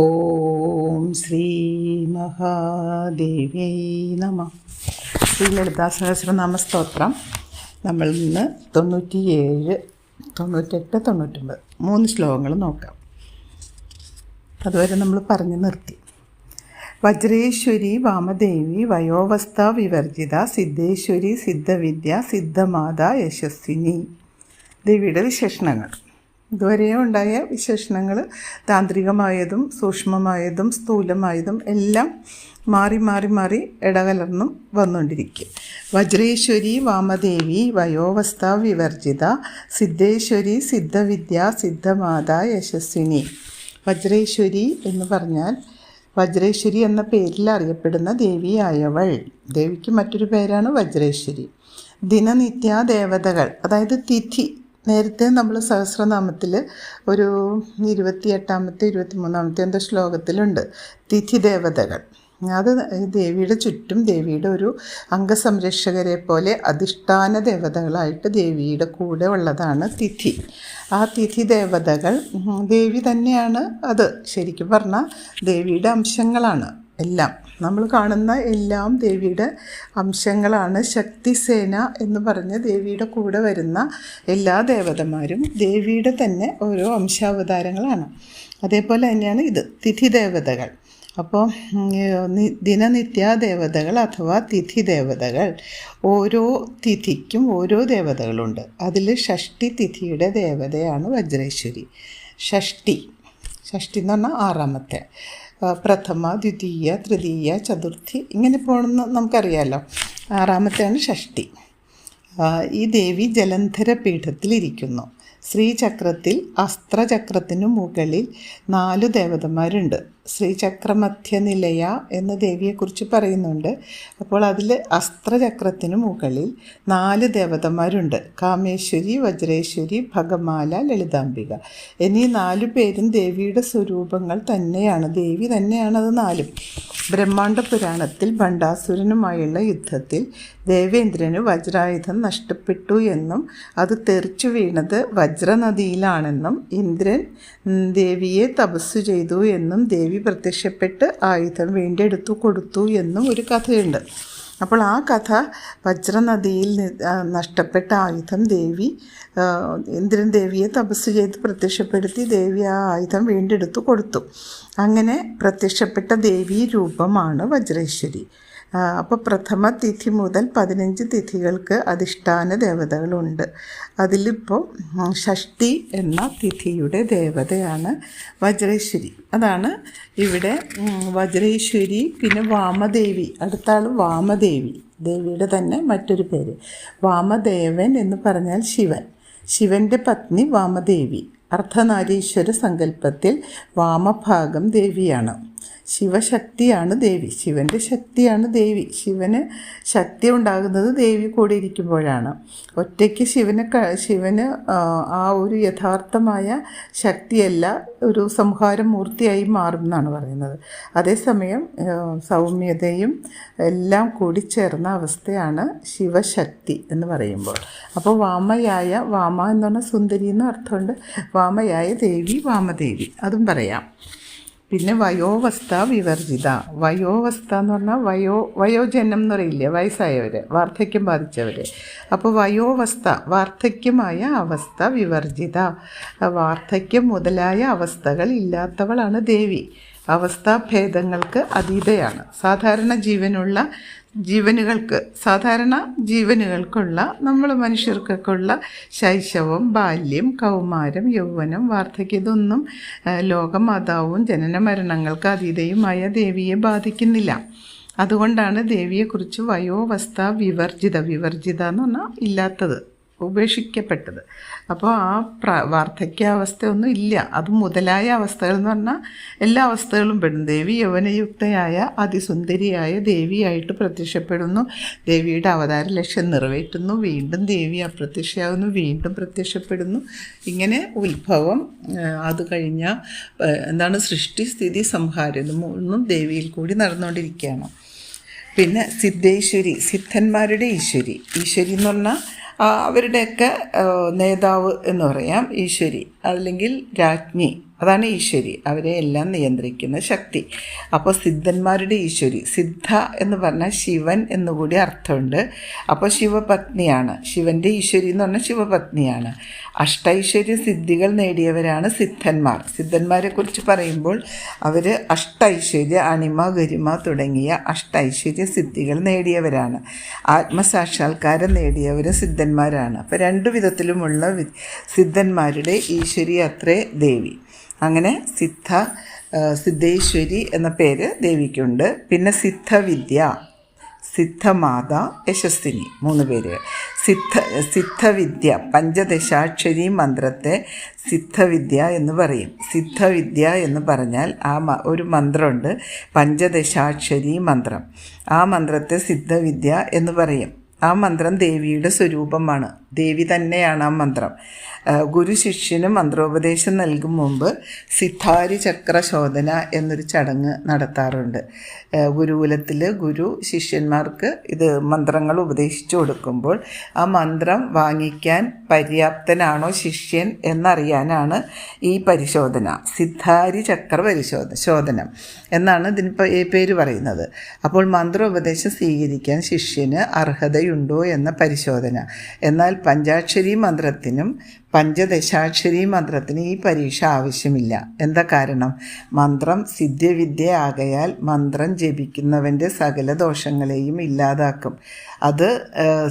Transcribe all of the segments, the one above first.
ഓം ശ്രീ മഹാദേവ്യൈ നമഃ. ശ്രീ ലളിതാ സഹസ്രനാമ സ്തോത്രം നമ്മൾ ഇന്ന് 97, 98, 99 3 ശ്ലോകങ്ങൾ നോക്കാം. അതുവരെ നമ്മൾ പറഞ്ഞു നിർത്തി. വജ്രേശ്വരി വാമദേവി വയോവസ്ഥ വിവർജിത സിദ്ധേശ്വരി സിദ്ധവിദ്യ സിദ്ധമാത യശസ്വിനി. ദേവിയുടെ വിശേഷണങ്ങൾ. ഇതുവരെയും ഉണ്ടായ വിശേഷണങ്ങൾ താന്ത്രികമായതും സൂക്ഷ്മമായതും സ്ഥൂലമായതും എല്ലാം മാറി മാറി മാറി ഇടകലർന്നും വന്നുകൊണ്ടിരിക്കും. വജ്രേശ്വരി വാമദേവി വയോവസ്ഥ വിവർജിത സിദ്ധേശ്വരി സിദ്ധവിദ്യ സിദ്ധമാത യശസ്വിനി. വജ്രേശ്വരി എന്ന് പറഞ്ഞാൽ വജ്രേശ്വരി എന്ന പേരിൽ അറിയപ്പെടുന്ന ദേവിയായവൾ. ദേവിക്ക് മറ്റൊരു പേരാണ് വജ്രേശ്വരി. ദിനനിത്യ ദേവതകൾ, അതായത് തിഥി. നേരത്തെ നമ്മൾ സഹസ്രനാമത്തിൽ ഒരു 28-ാമത്തെ 23-ാമത്തെ എന്തോ ശ്ലോകത്തിലുണ്ട് തിഥി ദേവതകൾ. അത് ദേവിയുടെ ചുറ്റും ദേവിയുടെ ഒരു അംഗസംരക്ഷകരെ പോലെ അധിഷ്ഠാന ദേവതകളായിട്ട് ദേവിയുടെ കൂടെ ഉള്ളതാണ് തിഥി. ആ തിഥി ദേവതകൾ ദേവി തന്നെയാണ്. അത് ശരിക്കും പറഞ്ഞാൽ ദേവിയുടെ അംശങ്ങളാണ് എല്ലാം. നമ്മൾ കാണുന്ന എല്ലാം ദേവിയുടെ അംശങ്ങളാണ്. ശക്തിസേന എന്ന് പറഞ്ഞ് ദേവിയുടെ കൂടെ വരുന്ന എല്ലാ ദേവതമാരും ദേവിയുടെ തന്നെ ഓരോ അംശാവതാരങ്ങളാണ്. അതേപോലെ തന്നെയാണ് ഇത് തിഥി ദേവതകൾ. അപ്പോൾ ദിനനിത്യ ദേവതകൾ അഥവാ തിഥി ദേവതകൾ, ഓരോ തിഥിക്കും ഓരോ ദേവതകളുണ്ട്. അതിൽ ഷഷ്ടി തിഥിയുടെ ദേവതയാണ് വജ്രേശ്വരി. ഷഷ്ടി എന്ന് പറഞ്ഞാൽ 6ാമത്തെ. പ്രഥമ, ദ്വിതീയ, തൃതീയ, ചതുർത്ഥി ഇങ്ങനെ പോകണമെന്ന് നമുക്കറിയാമല്ലോ. 6ാമത്തെയാണ് ഷഷ്ടി. ഈ ദേവി ജലന്ധര പീഠത്തിലിരിക്കുന്നു. ശ്രീചക്രത്തിൽ അസ്ത്രചക്രത്തിനു മുകളിൽ 4 ദേവതമാരുണ്ട്. ശ്രീചക്രമധ്യനിലയ എന്ന ദേവിയെക്കുറിച്ച് പറയുന്നുണ്ട്. അപ്പോൾ അതിൽ അസ്ത്രചക്രത്തിനു മുകളിൽ 4 ദേവതമാരുണ്ട്. കാമേശ്വരി, വജ്രേശ്വരി, ഭഗമാല, ലളിതാംബിക എന്നീ 4 പേരും ദേവിയുടെ സ്വരൂപങ്ങൾ തന്നെയാണ്. ദേവി തന്നെയാണ് അത് 4. ബ്രഹ്മാണ്ഡ പുരാണത്തിൽ ഭണ്ഡാസുരനുമായുള്ള യുദ്ധത്തിൽ ദേവേന്ദ്രന് വജ്രായുധം നഷ്ടപ്പെട്ടു എന്നും അത് തെറിച്ചു വീണത് വജ്രനദിയിലാണെന്നും ഇന്ദ്രൻ ദേവിയെ തപസ്സു ചെയ്തു എന്നും ദേവി പ്രത്യക്ഷപ്പെട്ട് ആയുധം വീണ്ടെടുത്തു കൊടുത്തു എന്നും ഒരു കഥയുണ്ട്. അപ്പോൾ ആ കഥ വജ്രനദിയിൽ നഷ്ടപ്പെട്ട ആയുധം ഇന്ദ്രൻ ദേവിയെ തപസ് ചെയ്ത് പ്രത്യക്ഷപ്പെടുത്തി ദേവി ആ ആയുധം വീണ്ടെടുത്തു കൊടുത്തു. അങ്ങനെ പ്രത്യക്ഷപ്പെട്ട ദേവീ രൂപമാണ് വജ്രേശ്വരി. അപ്പോൾ പ്രഥമ തിഥി മുതൽ 15 തിഥികൾക്ക് അധിഷ്ഠാന ദേവതകളുണ്ട്. അതിലിപ്പോൾ ഷഷ്ടി എന്ന തിഥിയുടെ ദേവതയാണ് വജ്രേശ്വരി. അതാണ് ഇവിടെ വജ്രേശ്വരി. പിന്നെ വാമദേവി, അടുത്ത ആൾ വാമദേവി, ദേവിയുടെ തന്നെ മറ്റൊരു പേര്. വാമദേവൻ എന്ന് പറഞ്ഞാൽ ശിവൻ. ശിവൻ്റെ പത്നി വാമദേവി. അർദ്ധനാരീശ്വര സങ്കല്പത്തിൽ വാമഭാഗം ദേവിയാണ്. ശിവശക്തിയാണ് ദേവി. ശിവൻ്റെ ശക്തിയാണ് ദേവി. ശിവന് ശക്തി ഉണ്ടാകുന്നത് ദേവി കൂടി ഇരിക്കുമ്പോഴാണ്. ഒറ്റയ്ക്ക് ശിവന് ആ ഒരു യഥാർത്ഥമായ ശക്തിയല്ല, ഒരു സംഹാരമൂർത്തിയായി മാറും എന്നാണ് പറയുന്നത്. അതേസമയം സൗമ്യതയും എല്ലാം കൂടി ചേർന്ന അവസ്ഥയാണ് ശിവശക്തി എന്ന് പറയുമ്പോൾ. അപ്പോൾ വാമ എന്ന് പറഞ്ഞാൽ സുന്ദരി എന്ന് അർത്ഥമുണ്ട്. വാമയായ ദേവി വാമദേവി, അതും പറയാം. പിന്നെ വയോവസ്ഥ വിവർജിത. വയോവസ്ഥ എന്ന് പറഞ്ഞാൽ വയോജനം എന്ന് പറയില്ലേ, വയസ്സായവർ, വാർദ്ധക്യം ബാധിച്ചവർ. അപ്പോൾ വയോവസ്ഥ വാർദ്ധക്യമായ അവസ്ഥ, വിവർജിത വാർദ്ധക്യം മുതലായ അവസ്ഥകൾ ഇല്ലാത്തവളാണ് ദേവി. അവസ്ഥാഭേദങ്ങൾക്ക് അതീതയാണ്. സാധാരണ ജീവനുകൾക്കുള്ള നമ്മൾ മനുഷ്യർക്കൊക്കെയുള്ള ശൈശവം, ബാല്യം, കൗമാരം, യൗവനം, വാർദ്ധക്യം ഇതൊന്നും ലോകമാതാവും ജനന മരണങ്ങൾക്ക് അതീതയുമായ ദേവിയെ ബാധിക്കുന്നില്ല. അതുകൊണ്ടാണ് ദേവിയെക്കുറിച്ച് വയോവസ്ഥ വിവർജിത എന്ന് പറഞ്ഞാൽ ഇല്ലാത്തത്, ഉപേക്ഷിക്കപ്പെട്ടത്. അപ്പോൾ ആ വാർദ്ധക്യാവസ്ഥയൊന്നും ഇല്ല. അത് മുതലായ അവസ്ഥകൾ എന്ന് പറഞ്ഞാൽ എല്ലാ അവസ്ഥകളും പെടും. ദേവി യൗവനയുക്തയായ അതിസുന്ദരിയായ ദേവിയായിട്ട് പ്രത്യക്ഷപ്പെടുന്നു. ദേവിയുടെ അവതാര ലക്ഷ്യം നിറവേറ്റുന്നു. വീണ്ടും ദേവി അപ്രത്യക്ഷയാകുന്നു, വീണ്ടും പ്രത്യക്ഷപ്പെടുന്നു. ഇങ്ങനെ ഉത്ഭവം, അത് കഴിഞ്ഞ സൃഷ്ടി, സ്ഥിതി, സംഹാരം, ഇത് 3 ദേവിയിൽ കൂടി നടന്നുകൊണ്ടിരിക്കുകയാണ്. പിന്നെ സിദ്ധേശ്വരി, സിദ്ധന്മാരുടെ ഈശ്വരി. ഈശ്വരി എന്ന് പറഞ്ഞാൽ അവരുടെയൊക്കെ നേതാവ് എന്ന് പറയാം ഈശ്വരി, അല്ലെങ്കിൽ രാജ്ഞി. അതാണ് ഈശ്വരി, അവരെ എല്ലാം നിയന്ത്രിക്കുന്ന ശക്തി. അപ്പോൾ സിദ്ധന്മാരുടെ ഈശ്വരി, സിദ്ധ എന്ന് പറഞ്ഞാൽ ശിവൻ എന്നുകൂടി അർത്ഥമുണ്ട്. അപ്പോൾ ശിവപത്നിയാണ്, ശിവൻ്റെ ഈശ്വരി എന്ന് പറഞ്ഞാൽ ശിവപത്നിയാണ്. അഷ്ടൈശ്വര്യ സിദ്ധികൾ നേടിയവരാണ് സിദ്ധന്മാർ. സിദ്ധന്മാരെക്കുറിച്ച് പറയുമ്പോൾ അവർ അഷ്ടൈശ്വര്യ, അണിമ, ഗരിമ തുടങ്ങിയ അഷ്ടൈശ്വര്യ സിദ്ധികൾ നേടിയവരാണ്. ആത്മസാക്ഷാത്കാരം നേടിയവരും സിദ്ധന്മാരാണ്. അപ്പോൾ രണ്ടു വിധത്തിലുമുള്ള സിദ്ധന്മാരുടെ ഈശ്വരി അത്രേ ദേവി. അങ്ങനെ സിദ്ധേശ്വരി എന്ന പേര് ദേവിക്കുണ്ട്. പിന്നെ സിദ്ധവിദ്യ, സിദ്ധമാത, യശസ്വിനി, 3 പേര്. സിദ്ധവിദ്യ, പഞ്ചദശാക്ഷരി മന്ത്രത്തെ സിദ്ധവിദ്യ എന്ന് പറയും. സിദ്ധവിദ്യ എന്ന് പറഞ്ഞാൽ ഒരു മന്ത്രമുണ്ട്, പഞ്ചദശാക്ഷരി മന്ത്രം. ആ മന്ത്രത്തെ സിദ്ധവിദ്യ എന്ന് പറയും. ആ മന്ത്രം ദേവിയുടെ സ്വരൂപമാണ്, ദേവി തന്നെയാണ് ആ മന്ത്രം. ഗുരു ശിഷ്യന് മന്ത്രോപദേശം നൽകും മുമ്പ് സിദ്ധാരി ചക്ര ശോധന എന്നൊരു ചടങ്ങ് നടത്താറുണ്ട്. ഗുരുകുലത്തിൽ ഗുരു ശിഷ്യന്മാർക്ക് ഇത് മന്ത്രങ്ങൾ ഉപദേശിച്ചു കൊടുക്കുമ്പോൾ ആ മന്ത്രം വാങ്ങിക്കാൻ പര്യാപ്തനാണോ ശിഷ്യൻ എന്നറിയാനാണ് ഈ പരിശോധന. സിദ്ധാരി ചക്ര ശോധനം എന്നാണ് ഇതിന് പേര് പറയുന്നത്. അപ്പോൾ മന്ത്രോപദേശം സ്വീകരിക്കാൻ ശിഷ്യന് അർഹതയുണ്ടോ എന്ന പരിശോധന. എന്നാൽ പഞ്ചാക്ഷരി മന്ത്രത്തിനും പഞ്ചദശാക്ഷരി മന്ത്രത്തിന് ഈ പരീക്ഷ ആവശ്യമില്ല. എന്താ കാരണം? മന്ത്രം സിദ്ധ്യവിദ്യ ആകയാൽ മന്ത്രം ജപിക്കുന്നവൻ്റെ സകല ദോഷങ്ങളെയും ഇല്ലാതാക്കും. അത്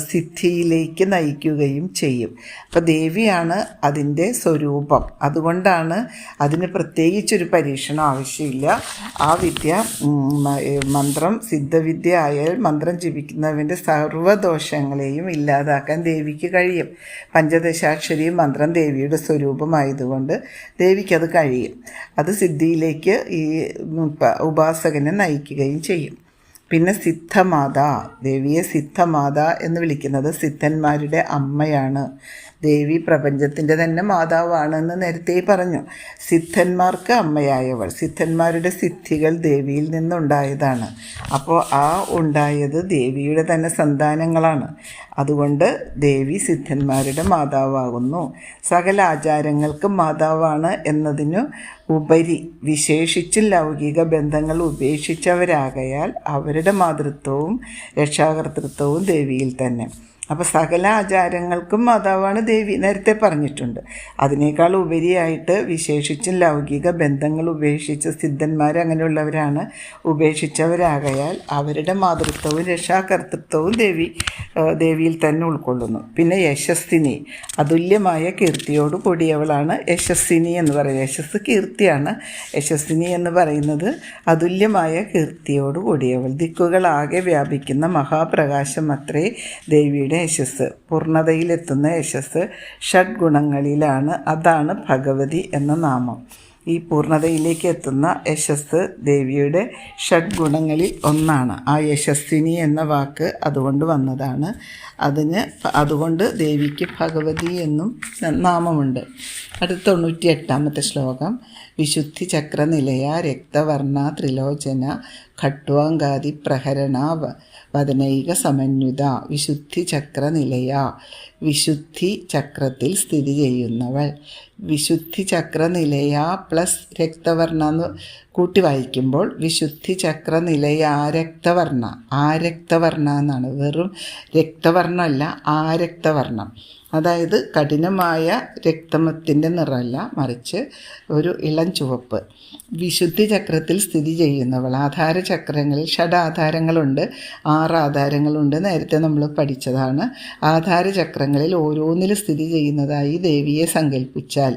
സിദ്ധിയിലേക്ക് നയിക്കുകയും ചെയ്യും. അപ്പോൾ ദേവിയാണ് അതിൻ്റെ സ്വരൂപം. അതുകൊണ്ടാണ് അതിന് പ്രത്യേകിച്ചൊരു പരീക്ഷണം ആവശ്യമില്ല. ആ വിദ്യ, മന്ത്രം സിദ്ധവിദ്യ ആയാൽ മന്ത്രം ജപിക്കുന്നവൻ്റെ സർവ്വദോഷങ്ങളെയും ഇല്ലാതാക്കാൻ ദേവിക്ക് കഴിയും. പഞ്ചദശാക്ഷരി മന്ത്രം ദേവിയുടെ സ്വരൂപമായതുകൊണ്ട് ദേവിക്കത് കഴിയും. അത് സിദ്ധിയിലേക്ക് ഈ ഉപാസകനെ നയിക്കുകയും ചെയ്യും. പിന്നെ സിദ്ധമാത, ദേവിയെ സിദ്ധമാത എന്ന് വിളിക്കുന്നത് സിദ്ധന്മാരുടെ അമ്മയാണ്. ദേവി പ്രപഞ്ചത്തിൻ്റെ തന്നെ മാതാവാണെന്ന് നേരത്തെ പറഞ്ഞു. സിദ്ധന്മാർക്ക് അമ്മയായവൾ, സിദ്ധന്മാരുടെ സിദ്ധികൾ ദേവിയിൽ നിന്നുണ്ടായതാണ്. അപ്പോൾ ആ ഉണ്ടായത് ദേവിയുടെ തന്നെ സന്താനങ്ങളാണ്. അതുകൊണ്ട് ദേവി സിദ്ധന്മാരുടെ മാതാവാകുന്നു. സകല ആചാരങ്ങൾക്കും മാതാവാണ് എന്നതിനു ഉപരി വിശേഷിച്ച് ലൗകിക ബന്ധങ്ങൾ ഉപേക്ഷിച്ചവരാകയാൽ അവരുടെ മാതൃത്വവും രക്ഷാകർതൃത്വവും ദേവിയിൽ തന്നെ. അപ്പോൾ സകല ആചാരങ്ങൾക്കും മാതാവാണ് ദേവി, നേരത്തെ പറഞ്ഞിട്ടുണ്ട്. അതിനേക്കാൾ ഉപരിയായിട്ട് വിശേഷിച്ചും ലൗകിക ബന്ധങ്ങൾ ഉപേക്ഷിച്ച സിദ്ധന്മാർ അങ്ങനെയുള്ളവരാണ്. ഉപേക്ഷിച്ചവരാകയാൽ അവരുടെ മാതൃത്വവും രക്ഷാകർതൃത്വവും ദേവിയിൽ തന്നെ ഉൾക്കൊള്ളുന്നു. പിന്നെ യശസ്വിനി, അതുല്യമായ കീർത്തിയോട് കൂടിയവളാണ് യശസ്വിനി എന്ന് പറയുന്നത്. യശസ് കീർത്തിയാണ്. യശസ്വിനി എന്ന് പറയുന്നത് അതുല്യമായ കീർത്തിയോട് കൂടിയവൾ, ദിക്കുകളാകെ വ്യാപിക്കുന്ന മഹാപ്രകാശം അത്രേ ദേവിയുടെ യശസ്. പൂർണ്ണതയിലെത്തുന്ന യശസ് ഷഡ്ഗുണങ്ങളിലാണ്. അതാണ് ഭഗവതി എന്ന നാമം. ഈ പൂർണ്ണതയിലേക്ക് എത്തുന്ന യശസ് ദേവിയുടെ ഷഡ്ഗുണങ്ങളിൽ ഒന്നാണ്. ആ യശസ്വിനി എന്ന വാക്ക് അതുകൊണ്ട് വന്നതാണ്. അതുകൊണ്ട് ദേവിക്ക് ഭഗവതി എന്നും നാമമുണ്ട്. അടുത്ത 98-ാമത്തെ ശ്ലോകം. വിശുദ്ധി ചക്രനിലയ രക്തവർണ ത്രിലോചന ഖട്വാങ്കാതി പ്രഹരണ വദനൈക സമന്വിത. വിശുദ്ധി ചക്രനിലയ, വിശുദ്ധി ചക്രത്തിൽ സ്ഥിതി ചെയ്യുന്നവൾ. വിശുദ്ധി ചക്രനിലയ പ്ലസ് രക്തവർണ്ണ എന്ന് കൂട്ടി വായിക്കുമ്പോൾ വിശുദ്ധി ചക്രനിലയ ആരക്തവർണ്ണ, ആരക്തവർണ്ണ എന്നാണ്. വെറും രക്തവർണ്ണമല്ല, ആരക്തവർണ്ണം. അതായത് കഠിനമായ രക്തമത്തിൻ്റെ നിറമല്ല, മറിച്ച് ഒരു ഇളം ചുവപ്പ്. വിശുദ്ധി ചക്രത്തിൽ സ്ഥിതി ചെയ്യുന്നവൾ. ആധാരചക്രങ്ങളിൽ ഷഡാധാരങ്ങളുണ്ട്, 6 ആധാരങ്ങളുണ്ട്. നേരത്തെ നമ്മൾ പഠിച്ചതാണ്. ആധാരചക്രങ്ങളിൽ ഓരോന്നിലും സ്ഥിതി ചെയ്യുന്നതായി ദേവിയെ സങ്കല്പിച്ചാൽ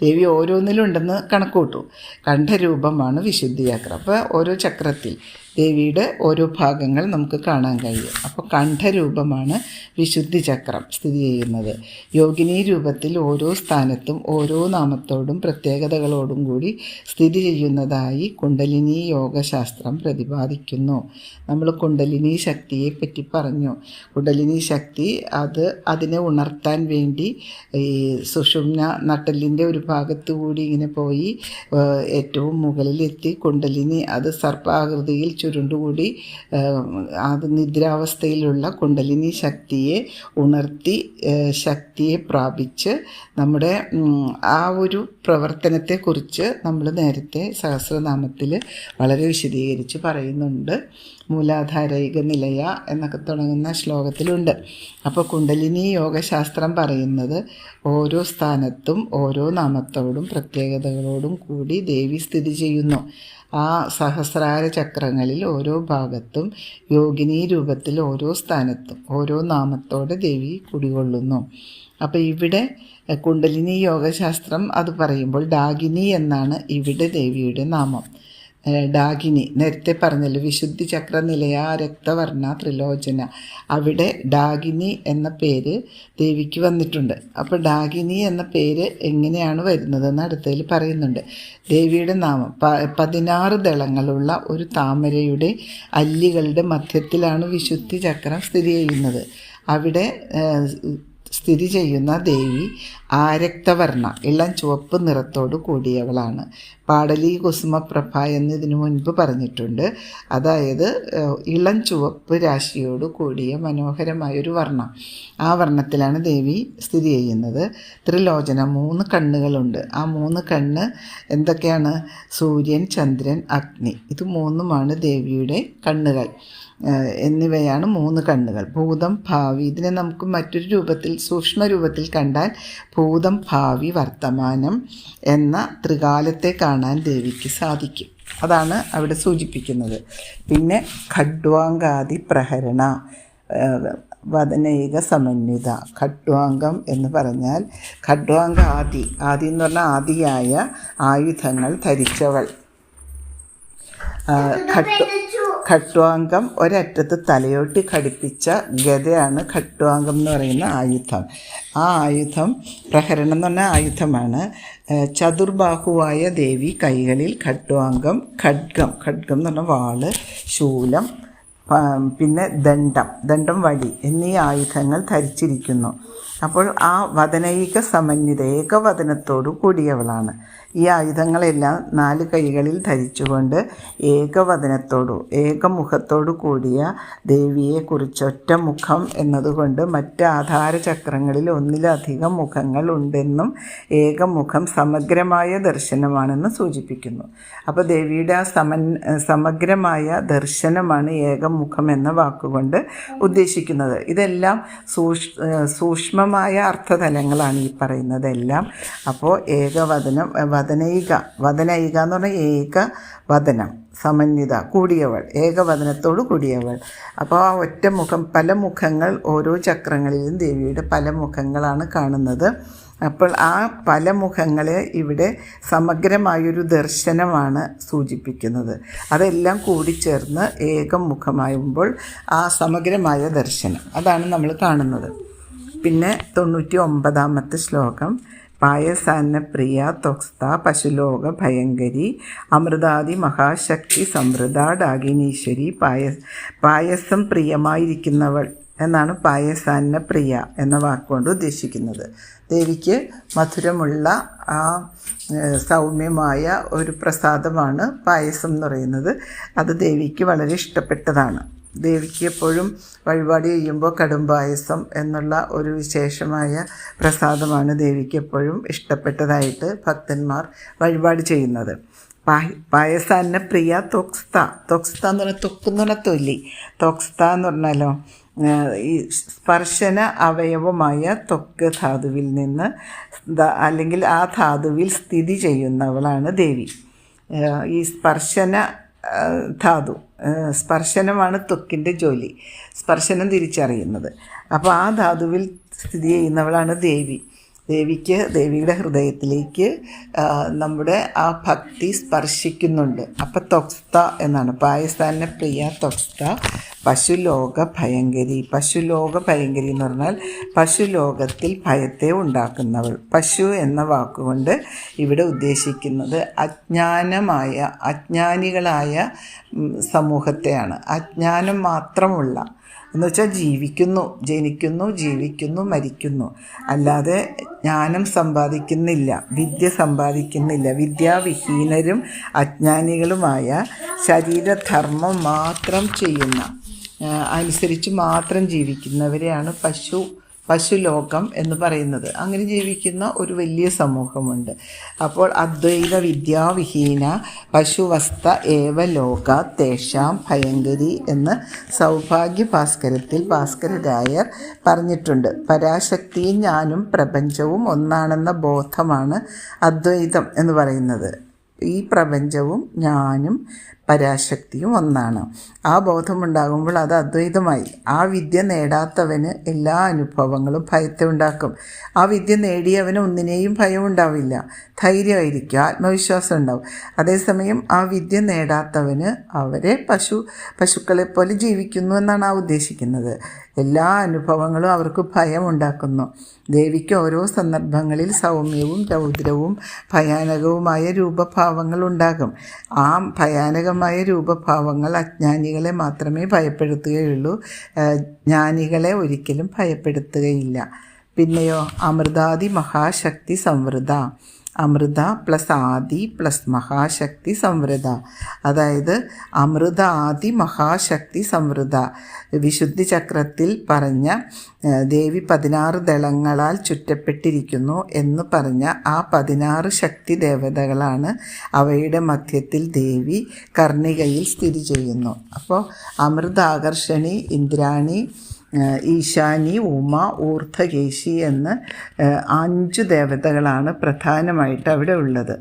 ദേവി ഓരോന്നിലുണ്ടെന്ന് കണക്കൂട്ടു. കണ്ഠരൂപമാണ് വിശുദ്ധി ചക്രം. അപ്പോൾ ഓരോ ചക്രത്തിൽ ദേവിയുടെ ഓരോ ഭാഗങ്ങൾ നമുക്ക് കാണാൻ കഴിയും. അപ്പോൾ കണ്ഠരൂപമാണ് വിശുദ്ധി ചക്രം സ്ഥിതി ചെയ്യുന്നത്. യോഗിനി രൂപത്തിൽ ഓരോ സ്ഥാനത്തും ഓരോ നാമത്തോടും പ്രത്യേകതകളോടും കൂടി സ്ഥിതി ചെയ്യുന്നതായി കുണ്ടലിനി യോഗശാസ്ത്രം പ്രതിപാദിക്കുന്നു. നമ്മൾ കുണ്ടലിനി ശക്തിയെ പറ്റി പറഞ്ഞു. കുണ്ടലിനി ശക്തി അതിനെ ഉണർത്താൻ വേണ്ടി ഈ സുഷുമ്ന നട്ടെല്ലിൻ്റെ ഒരു ഭാഗത്തു കൂടി ഇങ്ങനെ പോയി ഏറ്റവും മുകളിലെത്തി കുണ്ടലിനി അത് സർപ്പാകൃതിയിൽ ചുരുണ്ടുകൂടി അത് നിദ്രാവസ്ഥയിലുള്ള കുണ്ടലിനി ശക്തിയെ ഉണർത്തി ശക്തിയെ പ്രാപിച്ച് നമ്മുടെ ആ ഒരു പ്രവർത്തനത്തെക്കുറിച്ച് നമ്മൾ നേരത്തെ സഹസ്രനാമത്തിൽ വളരെ വിശദീകരിച്ച് പറയുന്നുണ്ട്. മൂലാധാരൈക നിലയ എന്നൊക്കെ തുടങ്ങുന്ന ശ്ലോകത്തിലുണ്ട്. അപ്പോൾ കുണ്ടലിനി യോഗശാസ്ത്രം പറയുന്നത് ഓരോ സ്ഥാനത്തും ഓരോ നാമത്തോടും പ്രത്യേകതകളോടും കൂടി ദേവി സ്ഥിതി ചെയ്യുന്നു. ആ സഹസ്രാര ചക്രങ്ങളിൽ ഓരോ ഭാഗത്തും യോഗിനി രൂപത്തിൽ ഓരോ സ്ഥാനത്തും ഓരോ നാമത്തോടെ ദേവി കുടികൊള്ളുന്നു. അപ്പോൾ ഇവിടെ കുണ്ടലിനി യോഗശാസ്ത്രം അത് പറയുമ്പോൾ ഡാകിനി എന്നാണ് ഇവിടെ ദേവിയുടെ നാമം. ഡാകിനി നേരത്തെ പറഞ്ഞല്ലോ, വിശുദ്ധി ചക്ര നിലയ രക്തവർണ്ണ ത്രിലോചന, അവിടെ ഡാകിനി എന്ന പേര് ദേവിക്ക് വന്നിട്ടുണ്ട്. അപ്പോൾ ഡാകിനി എന്ന പേര് എങ്ങനെയാണ് വരുന്നതെന്ന് അടുത്തതിൽ പറയുന്നുണ്ട്. ദേവിയുടെ നാമം 16 ദളങ്ങളുള്ള ഒരു താമരയുടെ അല്ലികളുടെ മധ്യത്തിലാണ് വിശുദ്ധി ചക്രം സ്ഥിതി ചെയ്യുന്നത്. അവിടെ സ്ഥിതി ചെയ്യുന്ന ദേവി ആരക്തവർണ്ണ ഇളം ചുവപ്പ് നിറത്തോട് കൂടിയവളാണ്. പാടലി കുസുമപ്രഭ എന്നതിനു മുൻപ് പറഞ്ഞിട്ടുണ്ട്. അതായത് ഇളം ചുവപ്പ് രാശിയോട് കൂടിയ മനോഹരമായൊരു വർണ്ണം. ആ വർണ്ണത്തിലാണ് ദേവി സ്ഥിതി ചെയ്യുന്നത്. ത്രിലോചന 3 കണ്ണുകളുണ്ട്. ആ 3 കണ്ണ് എന്തൊക്കെയാണ്? സൂര്യൻ, ചന്ദ്രൻ, അഗ്നി, ഇത് 3ഉമാണ് ദേവിയുടെ കണ്ണുകൾ എന്നിവയാണ് 3 കണ്ണുകൾ. ഭൂതം, ഭാവി, ഇതിനെ നമുക്ക് മറ്റൊരു രൂപത്തിൽ സൂക്ഷ്മ രൂപത്തിൽ കണ്ടാൽ ഭൂതം, ഭാവി, വർത്തമാനം എന്ന ത്രികാലത്തെ കാണാൻ ദേവിക്ക് സാധിക്കും. അതാണ് അവിടെ സൂചിപ്പിക്കുന്നത്. പിന്നെ ഖഡ്വാങ്കാദി പ്രഹരണ വദനൈക സമന്വിത. ഖഡ്വാംഗം എന്ന് പറഞ്ഞാൽ ഖഡ്വാംഗ ആദി എന്ന് പറഞ്ഞാൽ ആദിയായ ആയുധങ്ങൾ ധരിച്ചവൾ. ഖഡ്വാംഗം ഒരറ്റത്ത് തലയോട്ടി ഘടിപ്പിച്ച ഗദയാണ് ഖഡ്വാംഗം എന്ന് പറയുന്ന ആയുധം. ആ ആയുധം പ്രഹരണം എന്ന് പറഞ്ഞ ആയുധമാണ്. ചതുർബാഹുവായ ദേവി കൈകളിൽ ഖഡ്വാംഗം, ഖഡ്ഗം എന്ന് പറഞ്ഞ വാള്, ശൂലം, പിന്നെ ദണ്ഡം, വടി എന്നീ ആയുധങ്ങൾ ധരിച്ചിരിക്കുന്നു. അപ്പോൾ ആ വദനൈക സമന്വിത ഏകവദനത്തോടു കൂടിയവളാണ്. ഈ ആയുധങ്ങളെല്ലാം 4 കൈകളിൽ ധരിച്ചുകൊണ്ട് ഏകമുഖത്തോടു കൂടിയ ദേവിയെക്കുറിച്ച് ഒറ്റ മുഖം എന്നതുകൊണ്ട് മറ്റ് ആധാര ചക്രങ്ങളിൽ ഒന്നിലധികം മുഖങ്ങൾ ഉണ്ടെന്നും ഏകമുഖം സമഗ്രമായ ദർശനമാണെന്ന് സൂചിപ്പിക്കുന്നു. അപ്പോൾ ദേവിയുടെ ആ സമഗ്രമായ ദർശനമാണ് ഏകമുഖം എന്ന വാക്കുകൊണ്ട് ഉദ്ദേശിക്കുന്നത്. ഇതെല്ലാം സൂക്ഷ്മമായ അർത്ഥതലങ്ങളാണ് ഈ പറയുന്നതെല്ലാം. അപ്പോൾ ഏകവദനം, വദനൈക എന്ന് പറഞ്ഞാൽ ഏകവദനം, സമന്വിത, കൂടിയവൾ, ഏകവദനത്തോട് കൂടിയവൾ. അപ്പോൾ ആ ഒറ്റ മുഖം, പല മുഖങ്ങൾ ഓരോ ചക്രങ്ങളിലും ദേവിയുടെ പല മുഖങ്ങളാണ് കാണുന്നത്. അപ്പോൾ ആ പല മുഖങ്ങളെ ഇവിടെ സമഗ്രമായൊരു ദർശനമാണ് സൂചിപ്പിക്കുന്നത്. അതെല്ലാം കൂടിച്ചേർന്ന് ഏകം മുഖമാകുമ്പോൾ ആ സമഗ്രമായ ദർശനം അതാണ് നമ്മൾ കാണുന്നത്. പിന്നെ 99ാമത്തെ ശ്ലോകം. പായസാന്ന പ്രിയ ത്വക്സ്ഥ പശുലോക ഭയങ്കരി അമൃതാദി മഹാശക്തി സമൃദ്ധ ഡാകിനീശ്വരി. പായസം പ്രിയമായിരിക്കുന്നവൾ എന്നാണ് പായസാന്ന പ്രിയ എന്ന വാക്കുകൊണ്ട് ഉദ്ദേശിക്കുന്നത്. ദേവിക്ക് മധുരമുള്ള ആ സൗമ്യമായ ഒരു പ്രസാദമാണ് പായസം എന്ന് പറയുന്നത്. അത് ദേവിക്ക് വളരെ ഇഷ്ടപ്പെട്ടതാണ്. ദേവിക്ക് എപ്പോഴും വഴിപാട് ചെയ്യുമ്പോൾ കടും പായസം എന്നുള്ള ഒരു വിശേഷമായ പ്രസാദമാണ് ദേവിക്ക് എപ്പോഴും ഇഷ്ടപ്പെട്ടതായിട്ട് ഭക്തന്മാർ വഴിപാട് ചെയ്യുന്നത്. പായസാന്ന പ്രിയ ത്വക്സ്ഥ എന്ന് പറഞ്ഞാൽ ത്വക്കെന്ന് പറഞ്ഞാൽ തൊലി. ത്വക്സ്ഥ എന്ന് പറഞ്ഞാലോ ഈ സ്പർശന അവയവമായ ത്വക്ക് ധാതുവിൽ നിന്ന് അല്ലെങ്കിൽ ആ ധാതുവിൽ സ്ഥിതി ചെയ്യുന്നവളാണ് ദേവി. ഈ സ്പർശനമാണ് ത്വക്കിൻ്റെ ജോലി, സ്പർശനം തിരിച്ചറിയുന്നത്. അപ്പോൾ ആ ധാതുവിൽ സ്ഥിതി ചെയ്യുന്നവളാണ് ദേവി. ദേവിയുടെ ഹൃദയത്തിലേക്ക് നമ്മുടെ ആ ഭക്തി സ്പർശിക്കുന്നുണ്ട്. അപ്പം ത്വക്സ്ഥ എന്നാണ്. പായസാന്ന പ്രിയ ത്വക്സ്ഥ പശുലോക ഭയങ്കരി. പശുലോക ഭയങ്കരി എന്ന് പറഞ്ഞാൽ പശുലോകത്തിൽ ഭയത്തെ ഉണ്ടാക്കുന്നവൾ. പശു എന്ന വാക്കുകൊണ്ട് ഇവിടെ ഉദ്ദേശിക്കുന്നത് അജ്ഞാനികളായ സമൂഹത്തെയാണ്. അജ്ഞാനം മാത്രമുള്ള എന്ന് വെച്ചാൽ ജീവിക്കുന്നു, ജനിക്കുന്നു, ജീവിക്കുന്നു, മരിക്കുന്നു. അല്ലാതെ ജ്ഞാനം സമ്പാദിക്കുന്നില്ല, വിദ്യ സമ്പാദിക്കുന്നില്ല. വിദ്യാവിഹീനരും അജ്ഞാനികളുമായ ശരീരധർമ്മം മാത്രം ചെയ്യുന്ന, അനുസരിച്ച് മാത്രം ജീവിക്കുന്നവരെയാണ് പശുലോകം എന്ന് പറയുന്നത്. അങ്ങനെ ജീവിക്കുന്ന ഒരു വലിയ സമൂഹമുണ്ട്. അപ്പോൾ അദ്വൈത വിദ്യാവിഹീന പശുവസ്ത ഏവ ലോക തേഷാം ഭയങ്കരി എന്ന് സൗഭാഗ്യ ഭാസ്കരത്തിൽ ഭാസ്കരരായർ പറഞ്ഞിട്ടുണ്ട്. പരാശക്തിയും ഞാനും പ്രപഞ്ചവും ഒന്നാണെന്ന ബോധമാണ് അദ്വൈതം എന്ന് പറയുന്നത്. ഈ പ്രപഞ്ചവും ഞാനും പരാശക്തിയും ഒന്നാണ്. ആ ബോധമുണ്ടാകുമ്പോൾ അത് അദ്വൈതമായി. ആ വിദ്യ നേടാത്തവന് എല്ലാ അനുഭവങ്ങളും ഭയത്തെ ഉണ്ടാക്കും. ആ വിദ്യ നേടിയവന് ഒന്നിനെയും ഭയം ഉണ്ടാവില്ല, ധൈര്യമായിരിക്കും, ആത്മവിശ്വാസം ഉണ്ടാവും. അതേസമയം ആ വിദ്യ നേടാത്തവന് അവരെ പശുക്കളെപ്പോലെ ജീവിക്കുന്നു എന്നാണ് ആ ഉദ്ദേശിക്കുന്നത്. എല്ലാ അനുഭവങ്ങളും അവർക്ക് ഭയമുണ്ടാക്കുന്നു. ദേവിക്ക് ഓരോ സന്ദർഭങ്ങളിൽ സൗമ്യവും രൗദ്രവും ഭയാനകവുമായ രൂപഭാവങ്ങൾ ഉണ്ടാകും. ആ ഭയാനകമായ രൂപഭാവങ്ങൾ അജ്ഞാനികളെ മാത്രമേ ഭയപ്പെടുത്തുകയുള്ളൂ, ജ്ഞാനികളെ ഒരിക്കലും ഭയപ്പെടുത്തുകയില്ല. പിന്നെയോ അമൃതാദി മഹാശക്തി സംവൃത, അമൃത പ്ലസ് ആദി പ്ലസ് മഹാശക്തി സംവൃത. അതായത് അമൃത ആദി മഹാശക്തി സംവൃത. വിശുദ്ധി ചക്രത്തിൽ പറഞ്ഞ ദേവി 16 ദളങ്ങളാൽ ചുറ്റപ്പെട്ടിരിക്കുന്നു എന്ന് പറഞ്ഞ ആ 16 ശക്തി ദേവതകളാണ്. അവയുടെ മധ്യത്തിൽ ദേവി കർണികയിൽ സ്ഥിതി ചെയ്യുന്നു. അപ്പോൾ അമൃതാകർഷണി, ഇന്ദ്രാണി, ഈശാനി, ഉമ, ഊർധകേശി എന്ന് 5 ദേവതകളാണ് പ്രധാനമായിട്ട് അവിടെ ഉള്ളത്.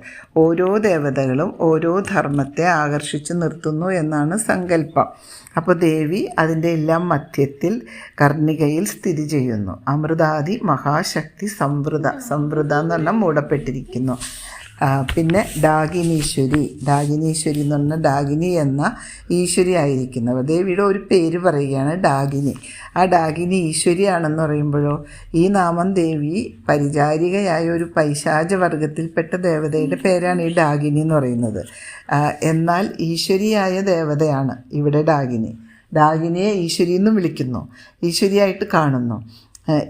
ഓരോ ദേവതകളും ഓരോ ധർമ്മത്തെ ആകർഷിച്ച് നിർത്തുന്നു എന്നാണ് സങ്കല്പം. അപ്പോൾ ദേവി അതിൻ്റെ എല്ലാം മധ്യത്തിൽ കർണികയിൽ സ്ഥിതി ചെയ്യുന്നു. അമൃതാദി മഹാശക്തി സംവൃത എന്ന് പറഞ്ഞാൽ മൂടപ്പെട്ടിരിക്കുന്നു. പിന്നെ ഡാകിനീശ്വരി എന്ന് പറഞ്ഞാൽ ഡാകിനി എന്ന ഈശ്വരി ആയിരിക്കുന്നവർ. ദേവിയുടെ ഒരു പേര് പറയുകയാണ് ഡാകിനി. ആ ഡാകിനി ഈശ്വരിയാണെന്ന് പറയുമ്പോഴോ ഈ നാമം ദേവി പരിചാരികയായ ഒരു പൈശാചവർഗത്തിൽപ്പെട്ട ദേവതയുടെ പേരാണ് ഈ ഡാകിനി എന്ന് പറയുന്നത്. എന്നാൽ ഈശ്വരിയായ ദേവതയാണ് ഇവിടെ ഡാകിനിയെ ഈശ്വരി എന്നും വിളിക്കുന്നു, ഈശ്വരിയായിട്ട് കാണുന്നു.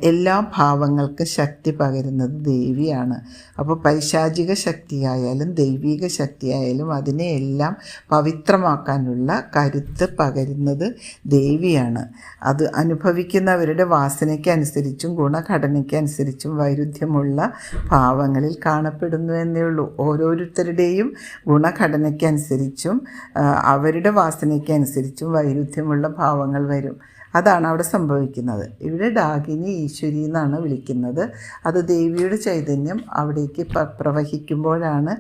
എല്ലാ ഭാവങ്ങൾക്കും ശക്തി പകരുന്നത് ദേവിയാണ്. അപ്പോൾ പൈശാചിക ശക്തിയായാലും ദൈവിക ശക്തിയായാലും അതിനെയെല്ലാം പവിത്രമാക്കാനുള്ള കരുത്ത് പകരുന്നത് ദേവിയാണ്. അത് അനുഭവിക്കുന്നവരുടെ വാസനയ്ക്കനുസരിച്ചും ഗുണഘടനയ്ക്കനുസരിച്ചും വൈരുദ്ധ്യമുള്ള ഭാവങ്ങളിൽ കാണപ്പെടുന്നു എന്നേ ഉള്ളൂ. ഓരോരുത്തരുടെയും ഗുണഘടനയ്ക്കനുസരിച്ചും അവരുടെ വാസനയ്ക്കനുസരിച്ചും വൈരുദ്ധ്യമുള്ള ഭാവങ്ങൾ വരും. അതാണ് അവിടെ സംഭവിക്കുന്നത്. ഇവിടെ ഡാകിനി ഈശ്വരി എന്നാണ് വിളിക്കുന്നത്. അത് ദേവിയുടെ ചൈതന്യം അവിടേക്ക് പ്രവഹിക്കുമ്പോഴാണ്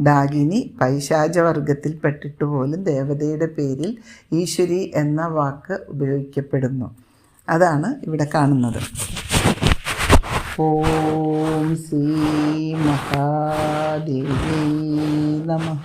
ഡാകിനി പൈശാചവർഗത്തിൽപ്പെട്ടിട്ട് പോലും ദേവതയുടെ പേരിൽ ഈശ്വരി എന്ന വാക്ക് ഉപയോഗിക്കപ്പെടുന്നു. അതാണ് ഇവിടെ കാണുന്നത്. ഓം ശ്രീ മഹാദേവി നമഃ.